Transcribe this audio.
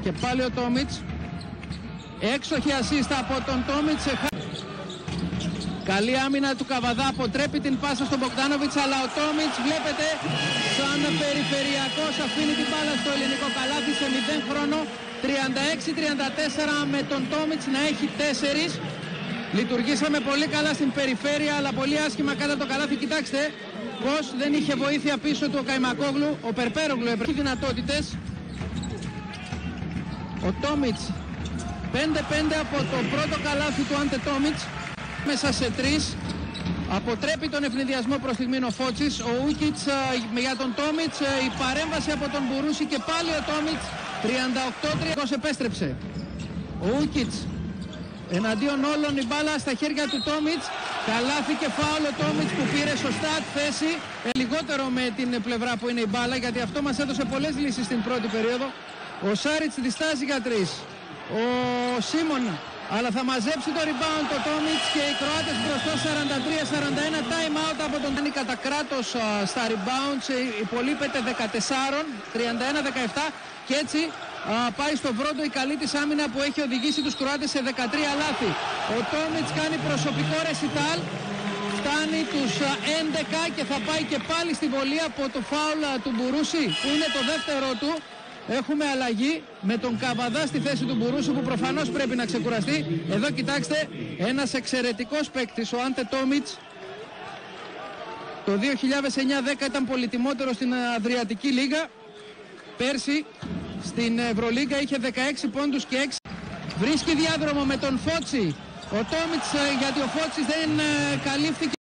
Και πάλι ο Τόμιτς. Έξοχη ασίστα από τον Τόμιτς. Καλή άμυνα του Καβαδά, αποτρέπει την πάσα στον Μπογκδάνοβιτς, αλλά ο Τόμιτς βλέπετε σαν περιφερειακός αφήνει την μπάλα στο ελληνικό καλάθι σε 0 χρόνο. 36-34 με τον Τόμιτς να έχει 4. Λειτουργήσαμε πολύ καλά στην περιφέρεια, αλλά πολύ άσχημα κάτω από το καλάθι. Κοιτάξτε πως δεν είχε βοήθεια πίσω του ο Καϊμακόγλου. Ο Περπέρογλου έχει δυνατότητες. Ο Τόμιτς 5-5 από το πρώτο καλάθι του Άντε Τόμιτς. Μέσα σε 3. Αποτρέπει τον ευνηδιασμό προς στιγμήν ο Φώτσης. Ο Ούκιτς για τον Τόμιτς. Η παρέμβαση από τον Μπουρούση και πάλι ο Τόμιτς. 38-30 επέστρεψε. Ο Ούκιτς εναντίον όλων, η μπάλα στα χέρια του Τόμιτς. Καλάθι και φάουλ ο Τόμιτς που πήρε σωστά τη θέση. Λιγότερο με την πλευρά που είναι η μπάλα, γιατί αυτό μας έδωσε πολλές λύσεις στην πρώτη περίοδο. Ο Σάριτς διστάζει για 3. Ο Σίμον, αλλά θα μαζέψει το rebound το Τόμιτς και οι Κροάτες μπροστά 43-41. Time out από τον Τάνη κατά κράτος στα rebounds. Υπολείπεται 14, 31-17 και έτσι πάει στο βρόντο η καλή της άμυνα που έχει οδηγήσει τους Κροάτες σε 13 λάθη. Ο Τόμιτς κάνει προσωπικό ρεσιτάλ, φτάνει τους 11 και θα πάει και πάλι στη βολή από το φάουλ του Μπουρούση που είναι το δεύτερο του. Έχουμε αλλαγή με τον Καβαδά στη θέση του Μπουρούσου που προφανώς πρέπει να ξεκουραστεί. Εδώ κοιτάξτε, ένας εξαιρετικός παίκτης, ο Άντε Τόμιτς. Το 2009-10 ήταν πολυτιμότερο στην Αδριατική Λίγα. Πέρσι στην Ευρωλίγκα είχε 16 πόντους και 6. Βρίσκει διάδρομο με τον Φώτση. Ο Τόμιτς, γιατί ο Φώτσης δεν καλύφθηκε.